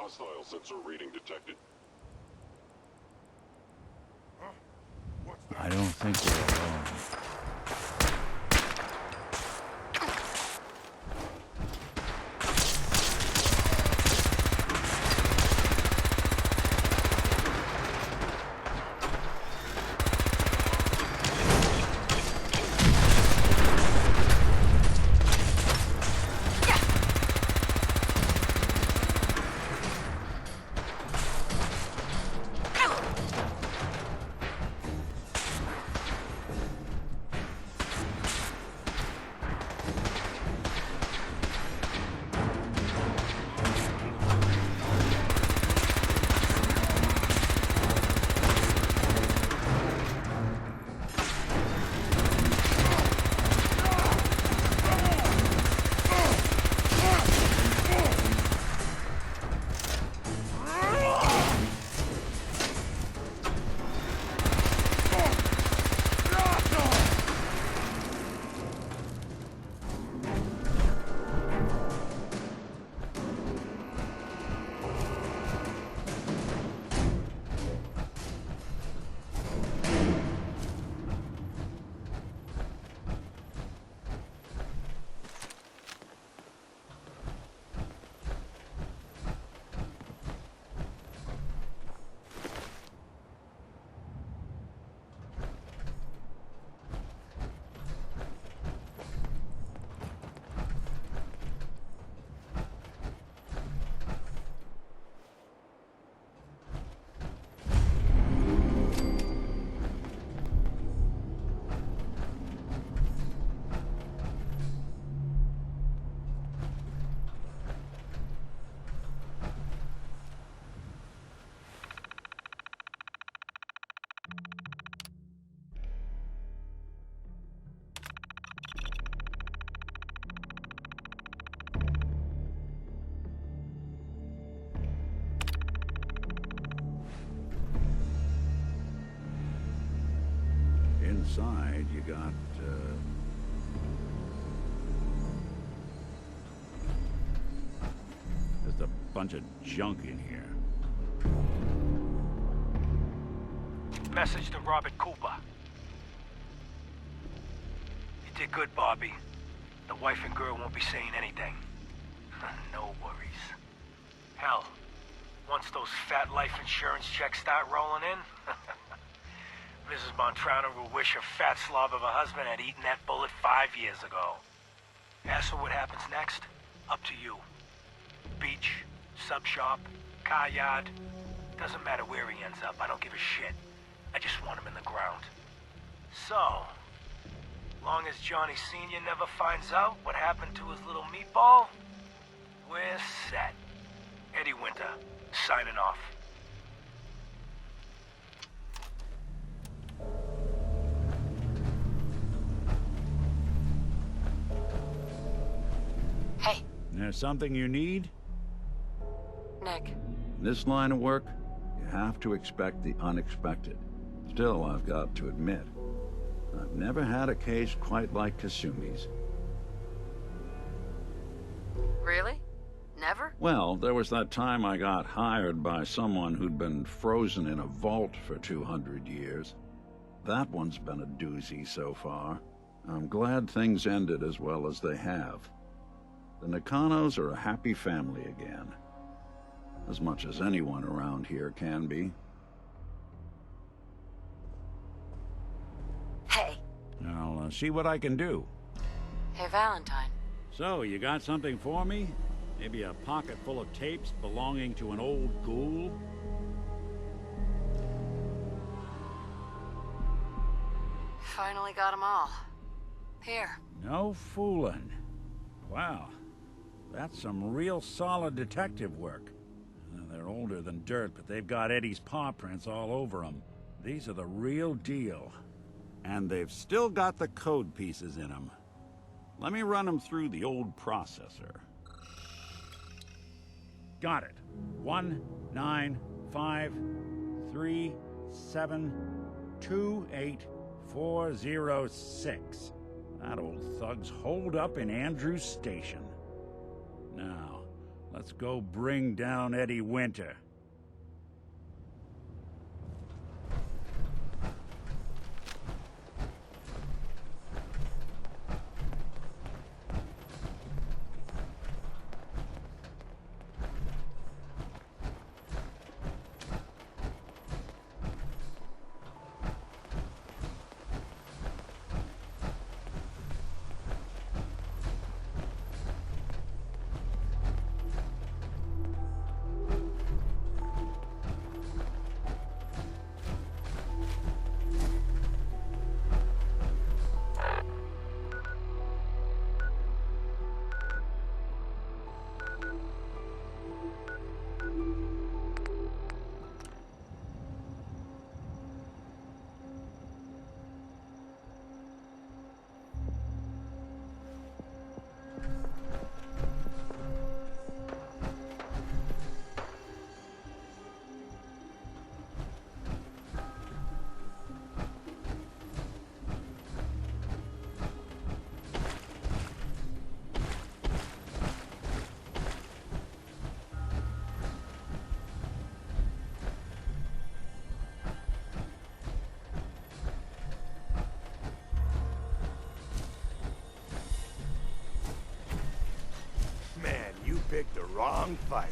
Hostile sensor reading detected. I don't think we're alone. Inside, you got, there's a bunch of junk in here. Message to Robert Cooper. You did good, Bobby. The wife and girl won't be saying anything. No worries. Hell, once those fat life insurance checks start rolling in, Mrs. Montrano will wish her fat slob of a husband had eaten that bullet 5 years ago. As for what happens next, up to you. Beach, sub shop, car yard, doesn't matter where he ends up, I don't give a shit. I just want him in the ground. So, long as Johnny Sr. never finds out what happened to his little meatball, we're set. Eddie Winter, signing off. Hey, There's something you need? Nick. In this line of work, you have to expect the unexpected. Still, I've got to admit, I've never had a case quite like Kasumi's. Really? Never? Well, there was that time I got hired by someone who'd been frozen in a vault for 200 years. That one's been a doozy so far. I'm glad things ended as well as they have. The Nakanos are a happy family again. As much as anyone around here can be. Hey. I'll see what I can do. Hey, Valentine. So, you got something for me? Maybe a pocket full of tapes belonging to an old ghoul? Finally got them all. Here. No fooling. Wow. That's some real solid detective work. They're older than dirt, but they've got Eddie's paw prints all over them. These are the real deal. And they've still got the code pieces in them. Let me run them through the old processor. Got it. 19553728406. That old thug's holed up in Andrews Station. Now, Let's go bring down Eddie Winter. Man, you picked the wrong fight.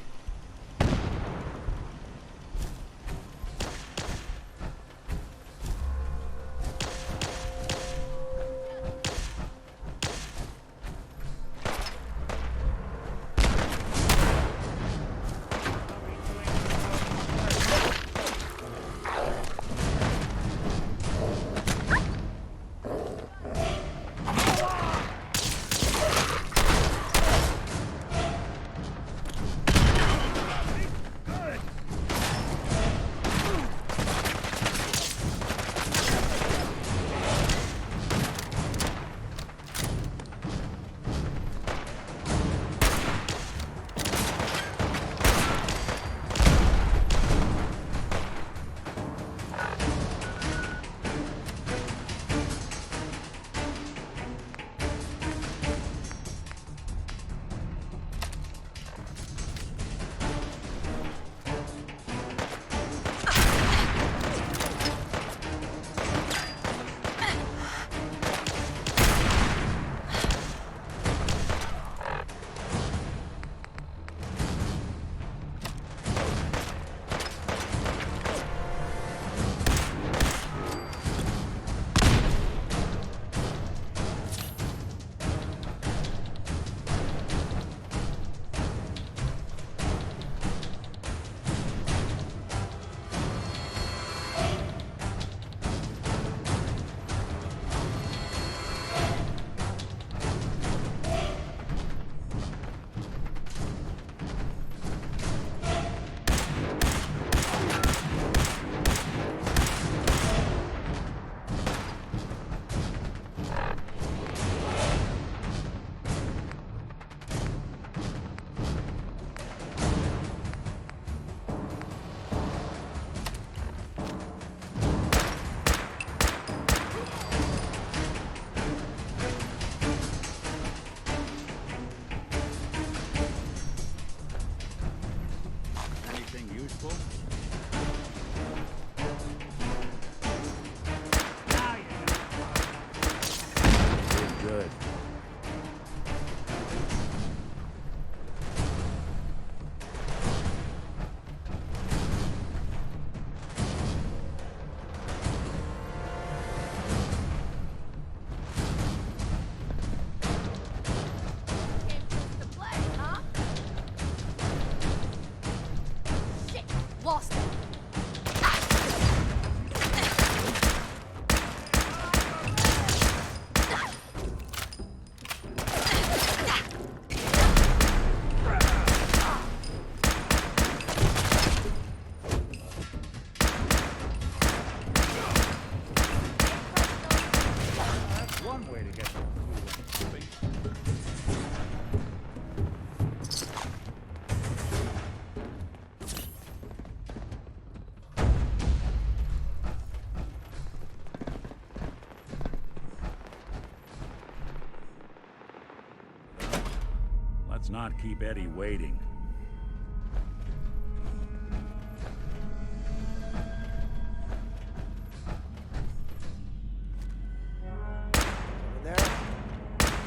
Let's not keep Eddie waiting.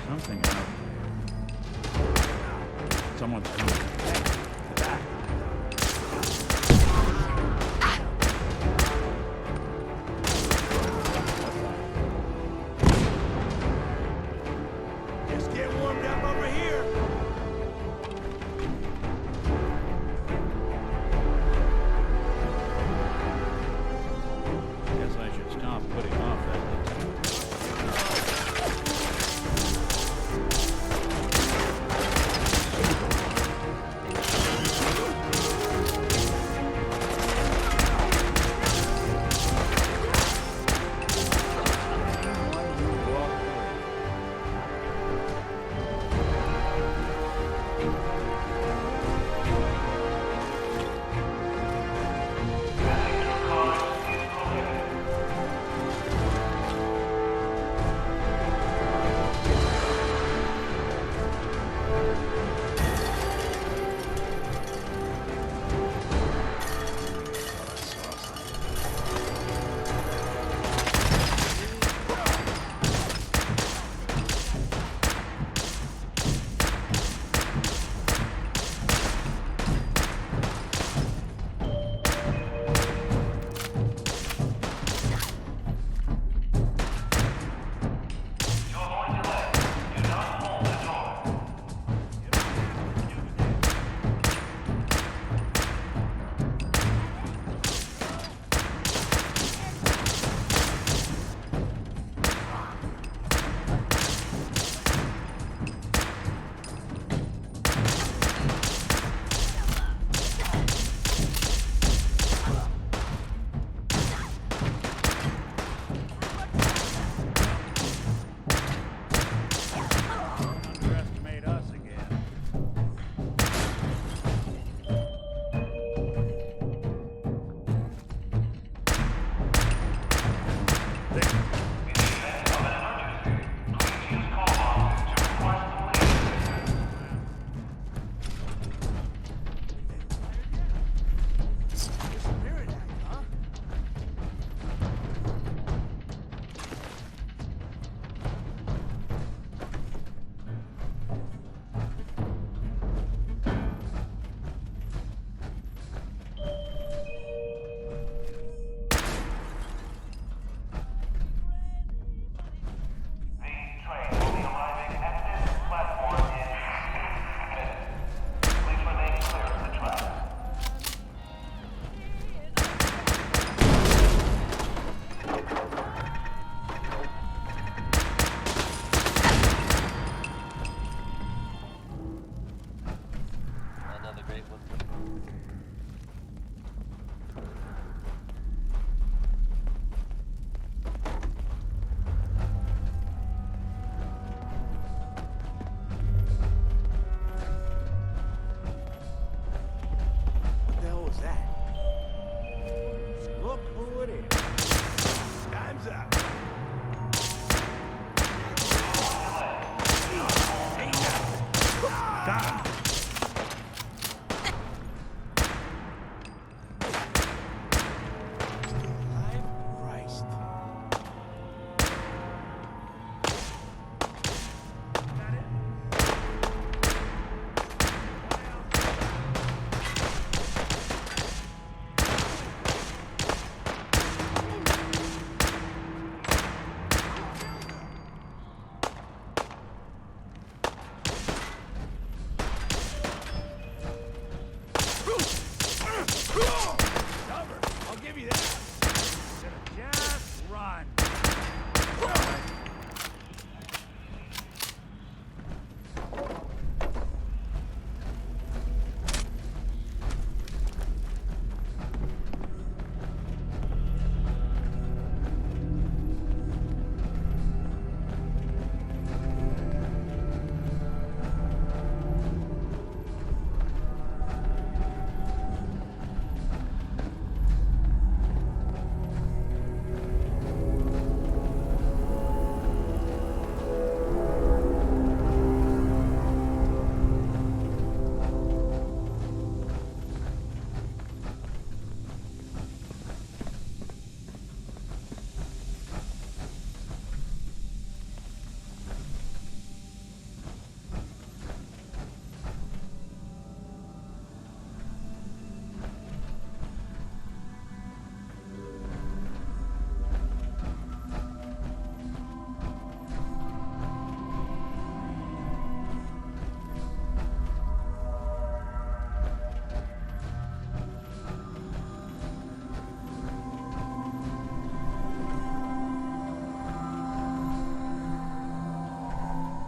Something out there. Someone's coming. Back. Just get warmed up over here. Guess I should stop putting off that.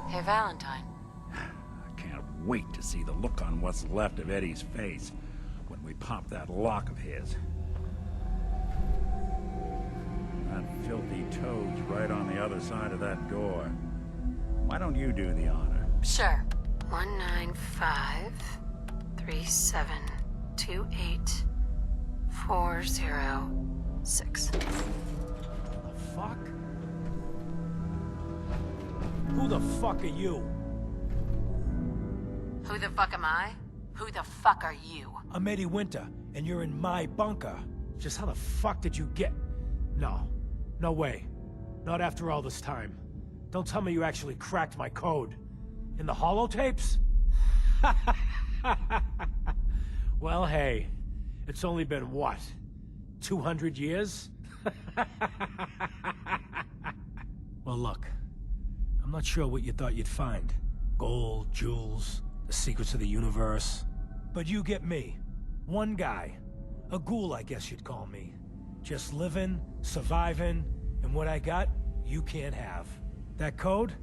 Hey, Valentine. I can't wait to see the look on what's left of Eddie's face when we pop that lock of his. That filthy toad's right on the other side of that door. Why don't you do the honor? Sure. 195 3728 406. The fuck? Who the fuck are you? Who the fuck am I? Who the fuck are you? I'm Eddie Winter, and you're in my bunker. Just how the fuck did you get... No. No way. Not after all this time. Don't tell me you actually cracked my code. In the holotapes? Well, hey. It's only been, what? 200 years? Well, look. I'm not sure what you thought you'd find. Gold, jewels, the secrets of the universe. But you get me. One guy. A ghoul, I guess you'd call me. Just living, surviving, and what I got, you can't have. That code?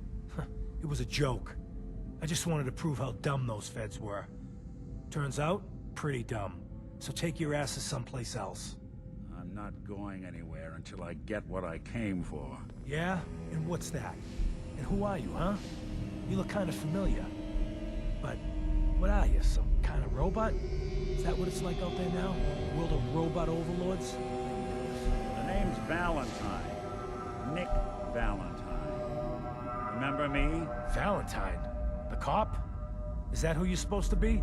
It was a joke. I just wanted to prove how dumb those feds were. Turns out, pretty dumb. So take your asses someplace else. I'm not going anywhere until I get what I came for. Yeah? And what's that? And who are you, huh? You look kind of familiar. But what are you, some kind of robot? Is that what it's like out there now? A world of robot overlords? The name's Valentine. Nick Valentine. Remember me? Valentine? The cop? Is that who you're supposed to be?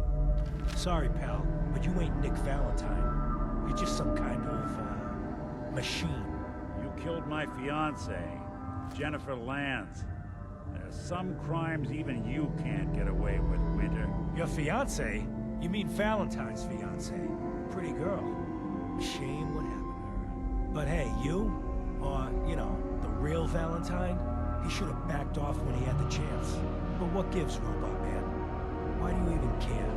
Sorry, pal, but you ain't Nick Valentine. You're just some kind of, machine. You killed my fiancée, Jennifer Lance. There's some crimes even you can't get away with, Winter. Your fiancée? You mean Valentine's fiancée? Pretty girl. Shame what happened to her. But hey, you? Or, you know, the real Valentine? He should have backed off when he had the chance. But what gives, Robot Man? Why do you even care?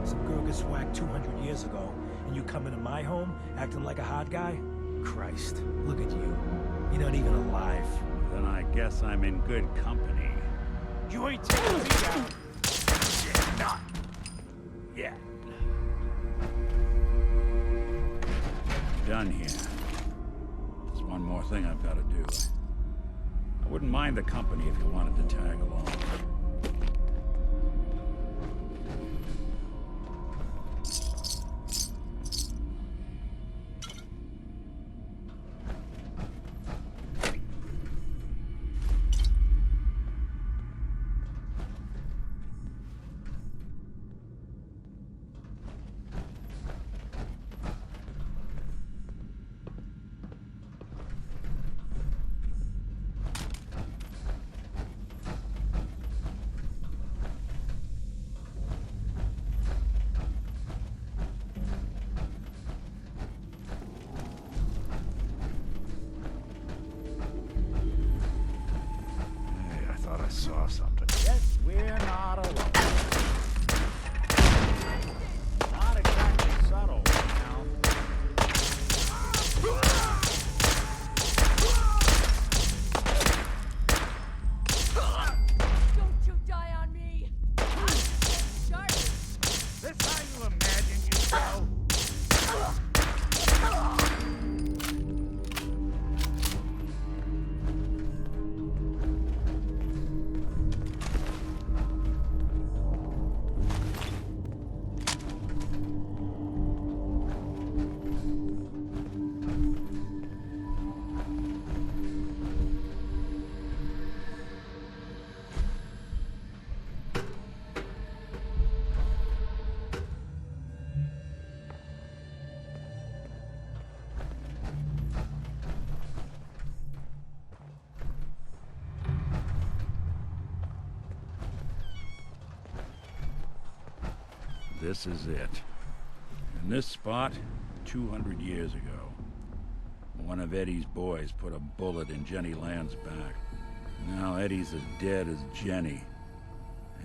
Some girl gets whacked 200 years ago, and you come into my home acting like a hot guy? Christ, look at you. You're not even alive. Then I guess I'm in good company. You ain't taking me down. Not yet. Done here. There's one more thing I've got to do. I wouldn't mind the company if you wanted to tag along. Saw something. Yes, we're not alone. Not exactly subtle now. Don't you die on me! I'm started. This how you imagine you go? This is it. In this spot, 200 years ago, one of Eddie's boys put a bullet in Jenny Land's back. Now Eddie's as dead as Jenny.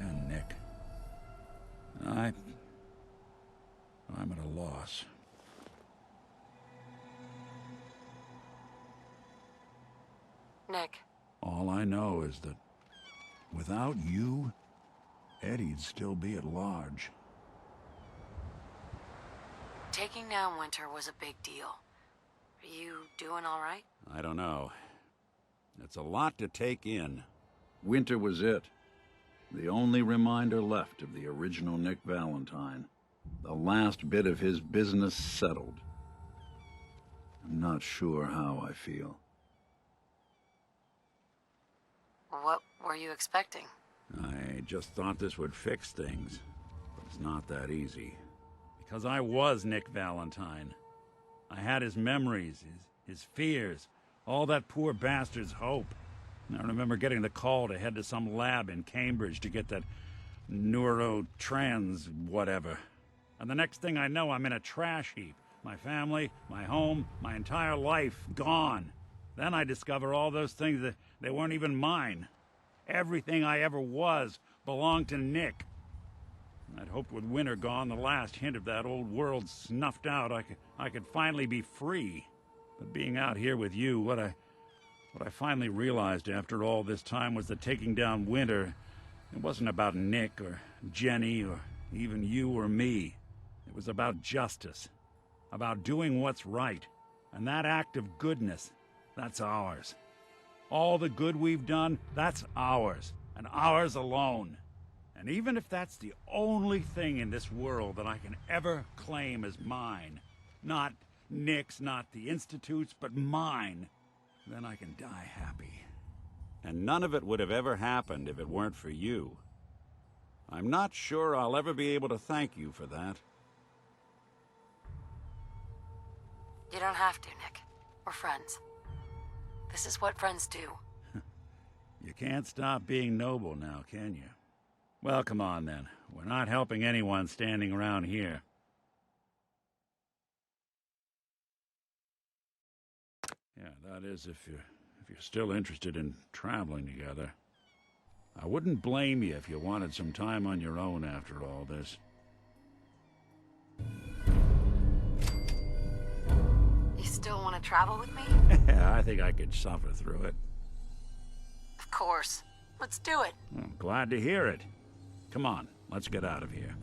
And Nick. I'm at a loss. Nick. All I know is that Without you, Eddie'd still be at large. Taking down Winter was a big deal. Are you doing all right? I don't know. It's a lot to take in. Winter was it. The only reminder left of the original Nick Valentine. The last bit of his business settled. I'm not sure how I feel. What were you expecting? I just thought this would fix things, but it's not that easy. Because I was Nick Valentine. I had his memories, his fears, all that poor bastard's hope. And I remember getting the call to head to some lab in Cambridge to get that neurotrans whatever. And the next thing I know, I'm in a trash heap. My family, my home, my entire life gone. Then I discover all those things that they weren't even mine. Everything I ever was belonged to Nick. I'd hoped with Winter gone, the last hint of that old world snuffed out, I could finally be free. But being out here with you, what I finally realized after all this time was that taking down Winter, it wasn't about Nick or Jenny or even you or me. It was about justice, about doing what's right. And that act of goodness, that's ours. All the good we've done, that's ours, and ours alone. And even if that's the only thing in this world that I can ever claim as mine, not Nick's, not the Institute's, but mine, then I can die happy. And none of it would have ever happened if it weren't for you. I'm not sure I'll ever be able to thank you for that. You don't have to, Nick. We're friends. This is what friends do. You can't stop being noble now, can you? Well, come on then. We're not helping anyone standing around here. Yeah, that is if you're still interested in traveling together. I wouldn't blame you if you wanted some time on your own after all this. You still want to travel with me? Yeah, I think I could suffer through it. Of course. Let's do it. I'm glad to hear it. Come on, let's get out of here.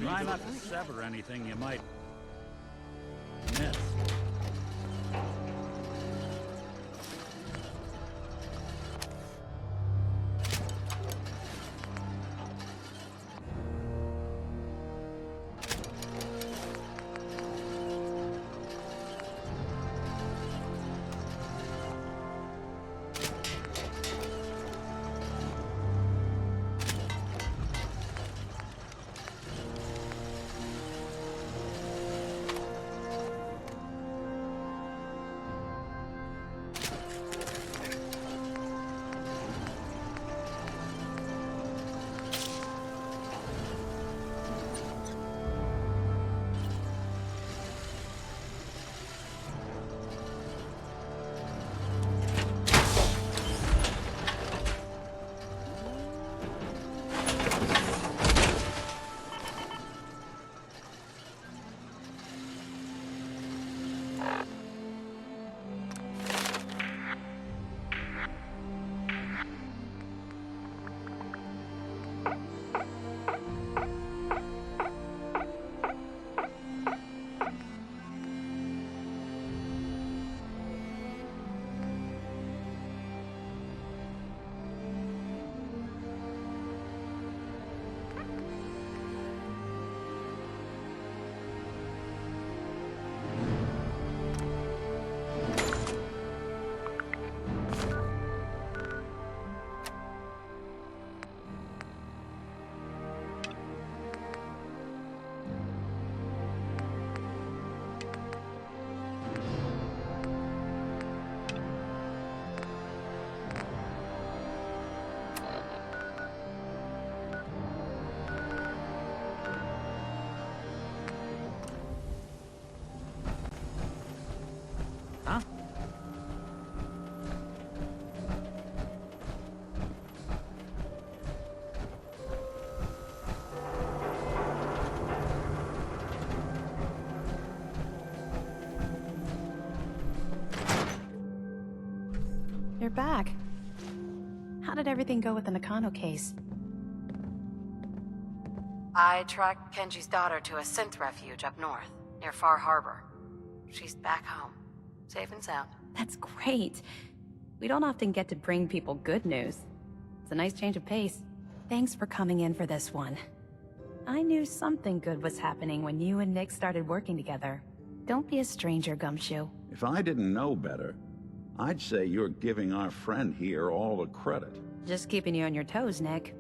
Try not to sever anything you might miss. You're back. How did everything go with the Nakano case? I tracked Kenji's daughter to a synth refuge up north, near Far Harbor. She's back home, safe and sound. That's great. We don't often get to bring people good news. It's a nice change of pace. Thanks for coming in for this one. I knew something good was happening when you and Nick started working together. Don't be a stranger, Gumshoe. If I didn't know better, I'd say you're giving our friend here all the credit. Just keeping you on your toes, Nick.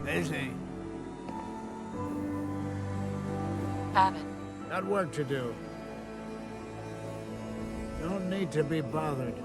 Busy. Abbott, Got work to do. Don't need to be bothered.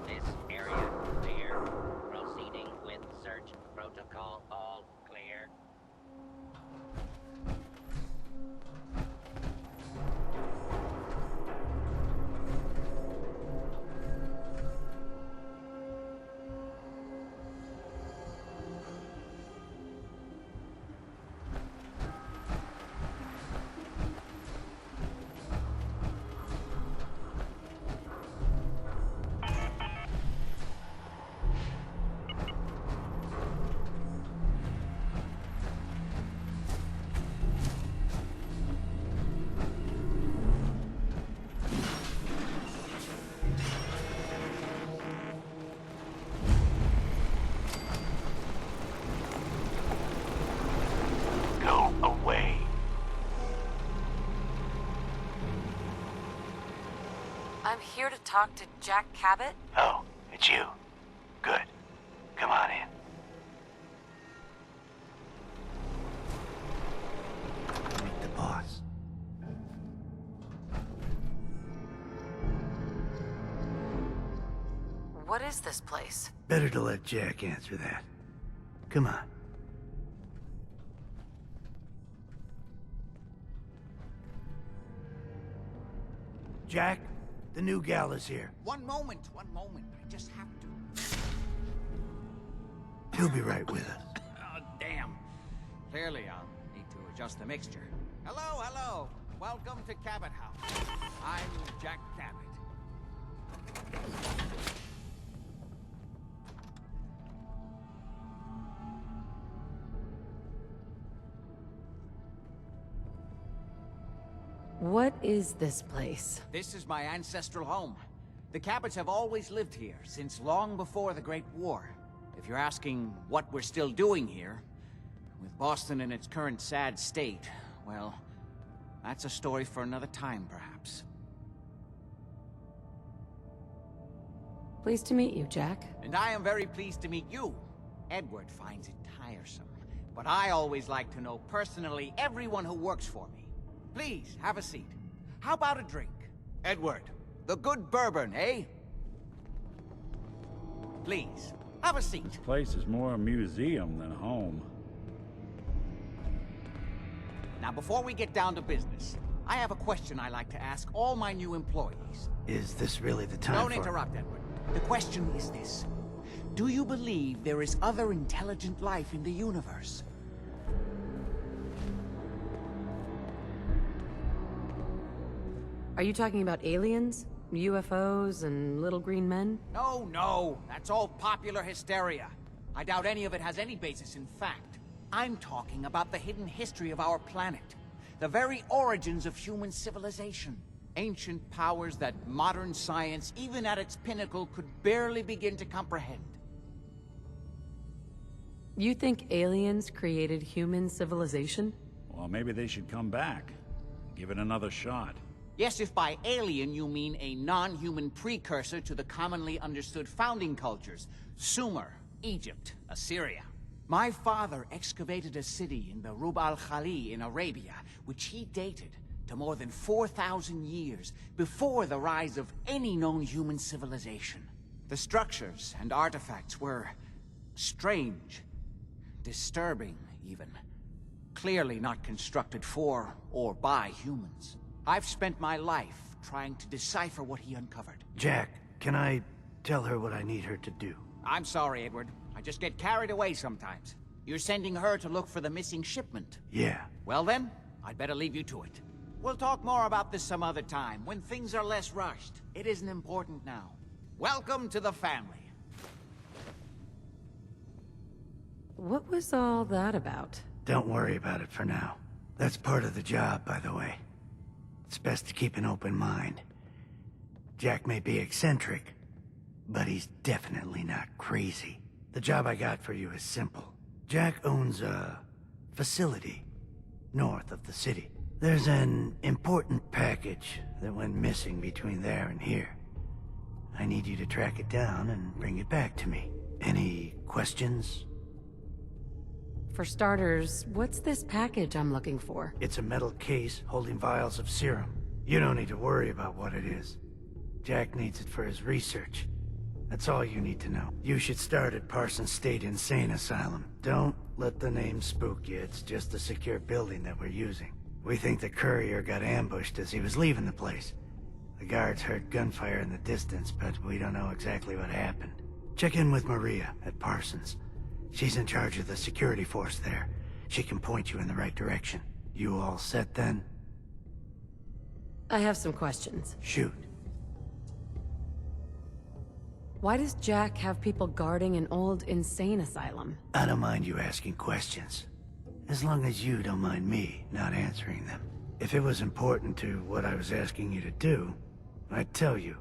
This area clear. Proceeding with search protocol. All clear. Go away. I'm here to talk to Jack Cabot. Oh, it's you. Good. Come on in. Meet the boss. What is this place? Better to let Jack answer that. Come on. Jack, the new gal is here. One moment. I just have to. She'll be right with us. Oh, damn. Clearly, I'll need to adjust the mixture. Hello. Welcome to Cabot House. I'm Jack Cabot. What is this place? This is my ancestral home. The Cabots have always lived here, since long before the Great War. If you're asking what we're still doing here, with Boston in its current sad state, well, that's a story for another time, perhaps. Pleased to meet you, Jack. And I am very pleased to meet you. Edward finds it tiresome, but I always like to know personally everyone who works for me. Please, have a seat. How about a drink? Edward, the good bourbon, eh? Please, have a seat. This place is more a museum than home. Now Now, before we get down to business, I have a question I like to ask all my new employees. Is this really the time Don't for... interrupt, Edward. The question is this. Do you believe there is other intelligent life in the universe? Are you talking about aliens? UFOs and little green men? No, that's all popular hysteria. I doubt any of it has any basis in fact. I'm talking about the hidden history of our planet. The very origins of human civilization. Ancient powers that modern science, even at its pinnacle, could barely begin to comprehend. You think aliens created human civilization? Well, maybe they should come back. Give it another shot. Yes, if by alien you mean a non-human precursor to the commonly understood founding cultures. Sumer, Egypt, Assyria. My father excavated a city in the Rub al-Khali in Arabia, which he dated to more than 4,000 years before the rise of any known human civilization. The structures and artifacts were strange, disturbing even. Clearly not constructed for or by humans. I've spent my life trying to decipher what he uncovered. Jack, can I tell her what I need her to do? I'm sorry, Edward. I just get carried away sometimes. You're sending her to look for the missing shipment? Yeah. Well then, I'd better leave you to it. We'll talk more about this some other time, when things are less rushed. It isn't important now. Welcome to the family. What was all that about? Don't worry about it for now. That's part of the job, by the way. It's best to keep an open mind. Jack may be eccentric, but he's definitely not crazy. The job I got for you is simple. Jack owns a facility north of the city. There's an important package that went missing between there and here. I need you to track it down and bring it back to me. Any questions? For starters, what's this package I'm looking for? It's a metal case holding vials of serum. You don't need to worry about what it is. Jack needs it for his research. That's all you need to know. You should start at Parsons State Insane Asylum. Don't let the name spook you. It's just a secure building that we're using. We think the courier got ambushed as he was leaving the place. The guards heard gunfire in the distance, but we don't know exactly what happened. Check in with Maria at Parsons. She's in charge of the security force there. She can point you in the right direction. You all set then? I have some questions. Shoot. Why does Jack have people guarding an old insane asylum? I don't mind you asking questions. As long as you don't mind me not answering them. If it was important to what I was asking you to do, I'd tell you.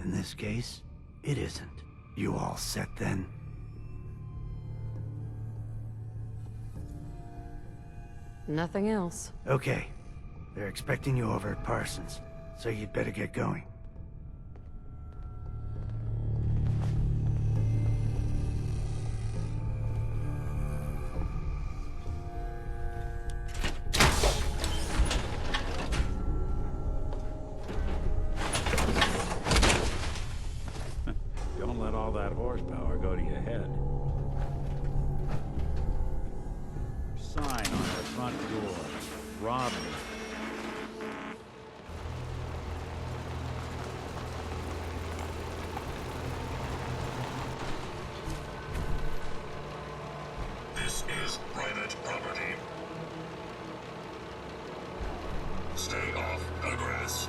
In this case, it isn't. You all set then? Nothing else. Okay. They're expecting you over at Parsons, so you'd better get going. Don't let all that horsepower go to your head. Sign on the front door. Robbery. This is private property. Stay off the grass.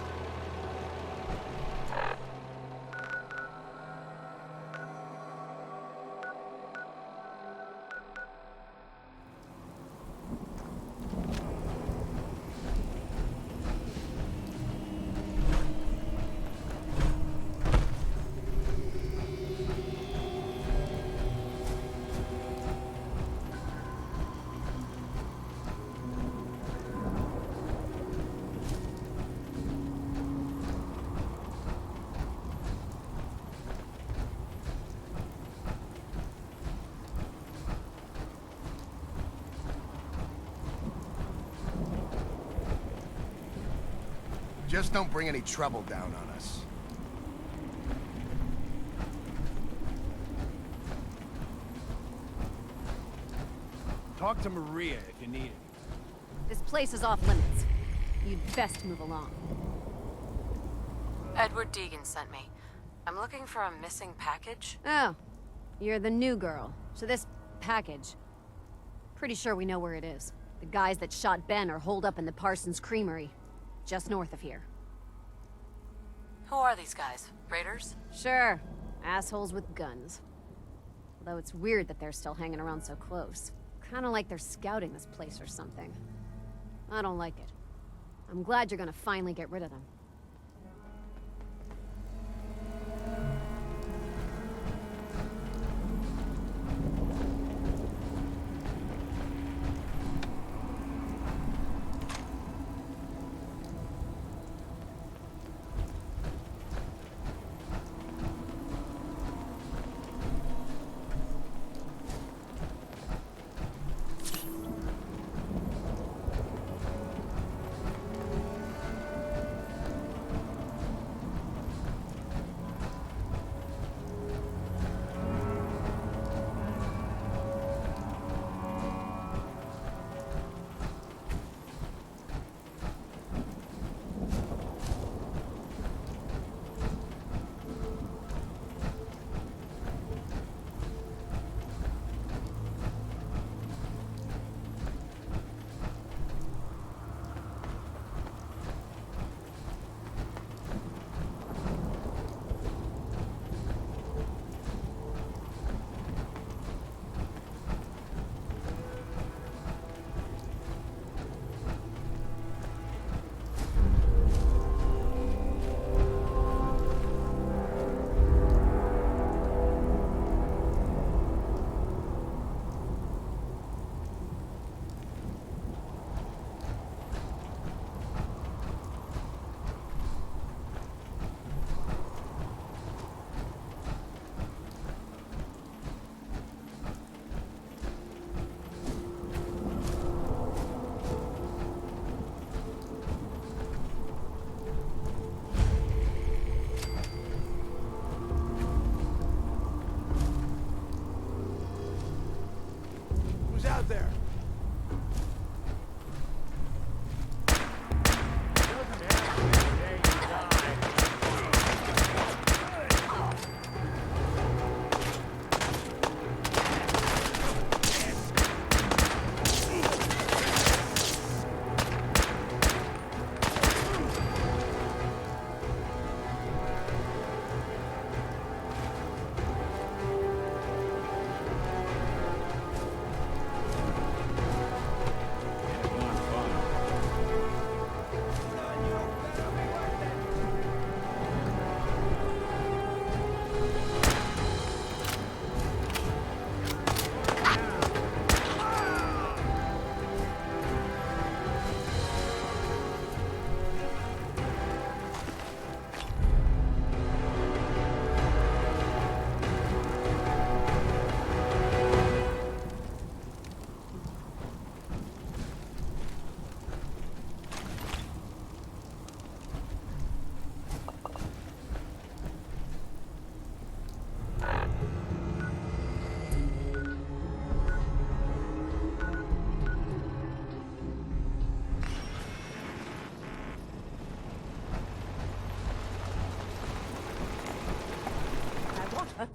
Just don't bring any trouble down on us. Talk to Maria if you need it. This place is off limits. You'd best move along. Edward Deegan sent me. I'm looking for a missing package. Oh, you're the new girl. So this package... Pretty sure we know where it is. The guys that shot Ben are holed up in the Parsons Creamery, just north of here. Who are these guys? Raiders? Sure. Assholes with guns. Although it's weird that they're still hanging around so close. Kinda like they're scouting this place or something. I don't like it. I'm glad you're gonna finally get rid of them. Who's out there?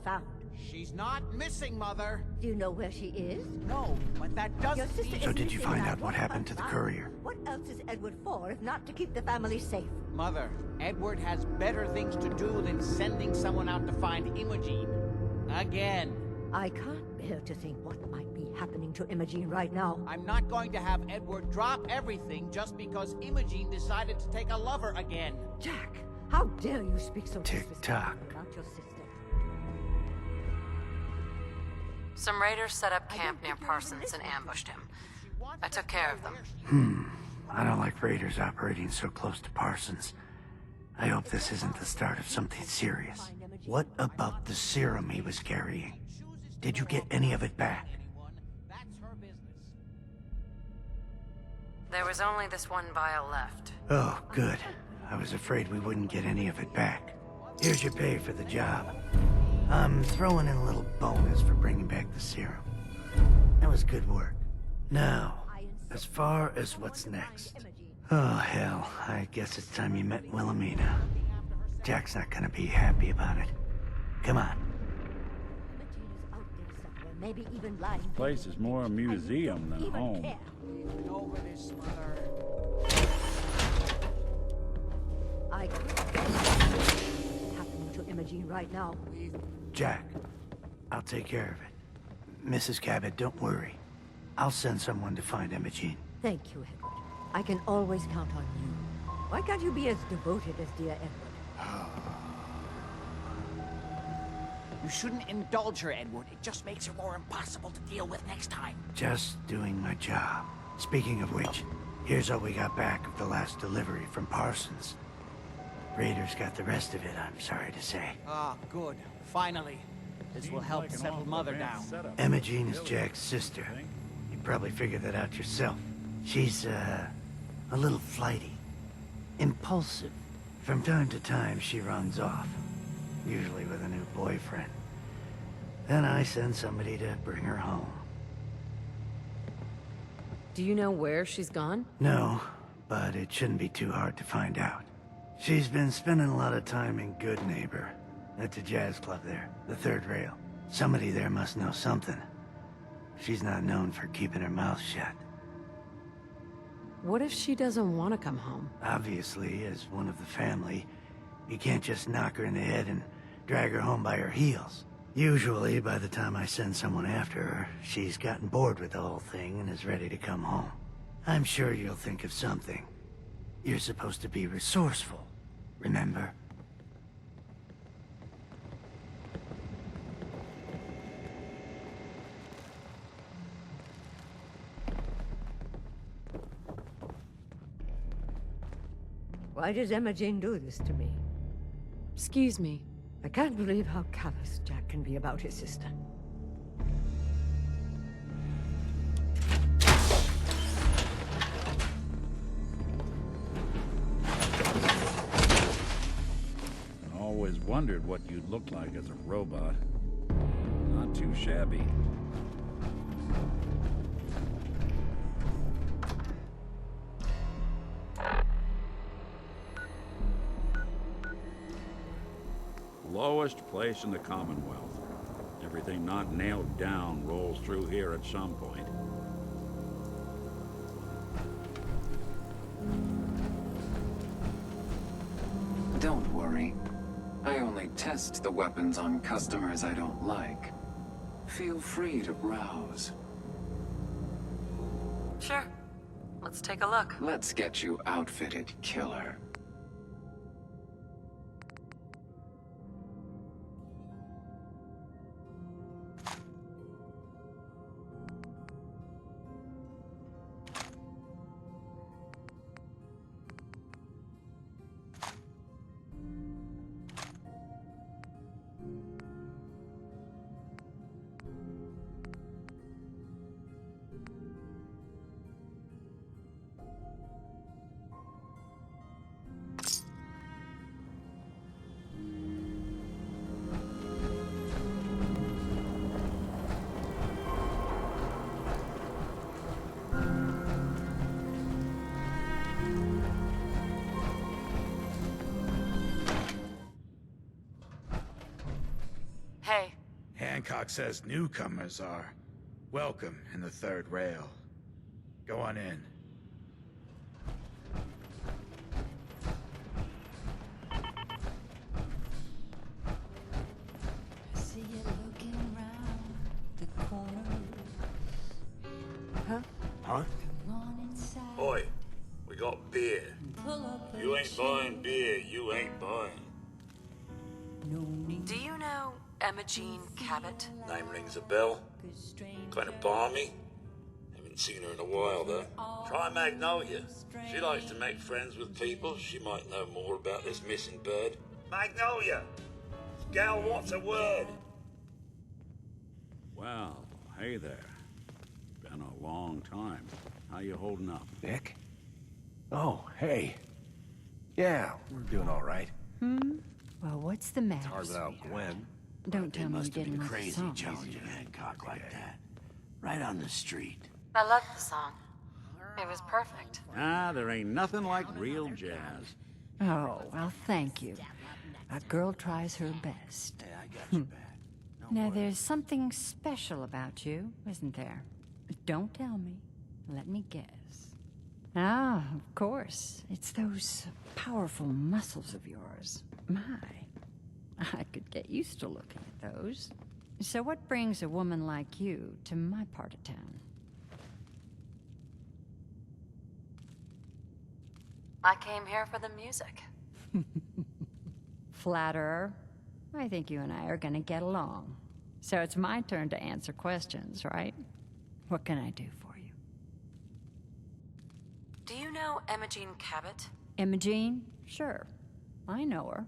Found. She's not missing, Mother. Do you know where she is? No, but that doesn't mean... So did you find out what happened to the courier? What else is Edward for if not to keep the family safe? Mother, Edward has better things to do than sending someone out to find Imogene. Again. I can't bear to think what might be happening to Imogene right now. I'm not going to have Edward drop everything just because Imogene decided to take a lover again. Jack, how dare you speak so Tick-tock. about your sister? Some raiders set up camp near Parsons and ambushed him. I took care of them. I don't like raiders operating so close to Parsons. I hope this isn't the start of something serious. What about the serum he was carrying? Did you get any of it back? There was only this one vial left. Oh, good. I was afraid we wouldn't get any of it back. Here's your pay for the job. I'm throwing in a little bonus for bringing back the serum. That was good work. Now, As far as what's next. Oh, hell. I guess it's time you met Wilhelmina. Jack's not gonna be happy about it. Come on. Maybe even lying. This place is more a museum than a home. Over this, mother. I happening to Imogene right now. Jack, I'll take care of it. Mrs. Cabot, don't worry. I'll send someone to find Imogene. Thank you, Edward. I can always count on you. Why can't you be as devoted as dear Edward? You shouldn't indulge her, Edward. It just makes her more impossible to deal with next time. Just doing my job. Speaking of which, here's all we got back of the last delivery from Parsons. Raiders got the rest of it, I'm sorry to say. Ah, good. Finally. This will help settle Mother down. Imogene is Jack's sister. You probably figured that out yourself. She's, a little flighty. Impulsive. From time to time, she runs off. Usually with a new boyfriend. Then I send somebody to bring her home. Do you know where she's gone? No, but it shouldn't be too hard to find out. She's been spending a lot of time in Good Neighbor. That's a jazz club there, the Third Rail. Somebody there must know something. She's not known for keeping her mouth shut. What if she doesn't want to come home? Obviously, as one of the family, you can't just knock her in the head and drag her home by her heels. Usually, by the time I send someone after her, she's gotten bored with the whole thing and is ready to come home. I'm sure you'll think of something. You're supposed to be resourceful, remember? Why does Imogene do this to me? Excuse me. I can't believe how callous Jack can be about his sister. I always wondered what you'd look like as a robot. Not too shabby. Lowest place in the Commonwealth. Everything not nailed down rolls through here at some point. Don't worry. I only test the weapons on customers I don't like. Feel free to browse. Sure. Let's take a look. Let's get you outfitted, killer. Hey. Hancock says newcomers are welcome in the Third Rail. Go on in. See you looking round the corner. Huh? Huh? Run inside. Oi, we got beer. Pull up a You ain't buying beer, you ain't buying. No need. Do you know Imogene Cabot? Name rings a bell. Kind of balmy. Haven't seen her in a while, though. Try Magnolia. She likes to make friends with people. She might know more about this missing bird. Magnolia! Gal wants a word. Well, hey there. Been a long time. How you holding up? Nick? Oh, hey. Yeah, we're doing all right. Well, what's the matter? It's hard without Gwen. Don't tell me you didn't like the Crazy song. challenging Hancock like that. Right on the street. I love the song. It was perfect. Ah, there ain't nothing like real jazz. Oh, well, thank you. A girl tries her best. Now, there's something special about you, isn't there? Don't tell me. Let me guess. Ah, of course. It's those powerful muscles of yours. My, I could get used to looking at those. So what brings a woman like you to my part of town? I came here for the music. Flatterer. I think you and I are gonna get along. So it's my turn to answer questions, right? What can I do for you? Do you know Imogene Cabot? Imogene? Sure. I know her.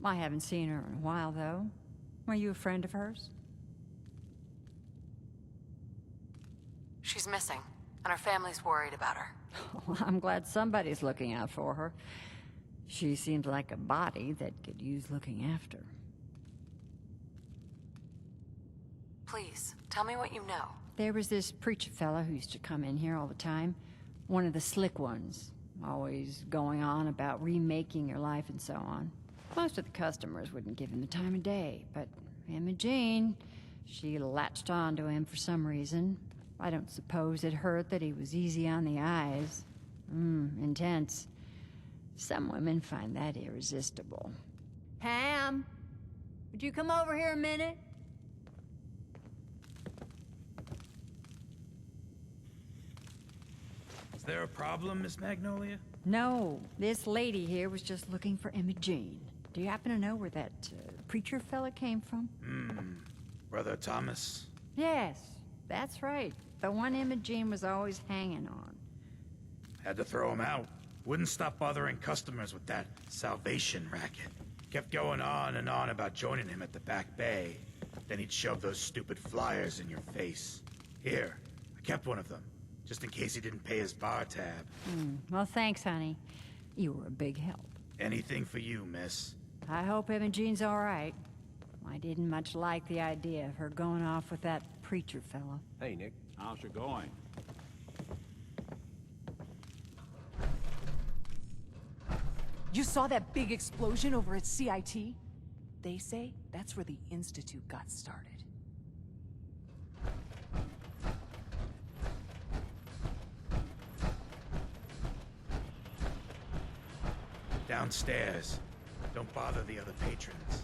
I haven't seen her in a while, though. Are you a friend of hers? She's missing, and her family's worried about her. Well, I'm glad somebody's looking out for her. She seems like a body that could use looking after. Please, tell me what you know. There was this preacher fella who used to come in here all the time. One of the slick ones. Always going on about remaking your life and so on. Most of the customers wouldn't give him the time of day, but Imogene, she latched on to him for some reason. I don't suppose it hurt that he was easy on the eyes. Intense. Some women find that irresistible. Pam, would you come over here a minute? Is there a problem, Miss Magnolia? No, this lady here was just looking for Imogene. Do you happen to know where that preacher fella came from? Brother Thomas? Yes, that's right. The one Imogene was always hanging on. Had to throw him out. Wouldn't stop bothering customers with that salvation racket. Kept going on and on about joining him at the back bay. Then he'd shove those stupid flyers in your face. Here, I kept one of them, just in case he didn't pay his bar tab. Well, thanks, honey. You were a big help. Anything for you, miss. I hope Imogene's all right. I didn't much like the idea of her going off with that preacher fella. Hey, Nick. How's it going? You saw that big explosion over at CIT? They say that's where the Institute got started. Downstairs. Don't bother the other patrons.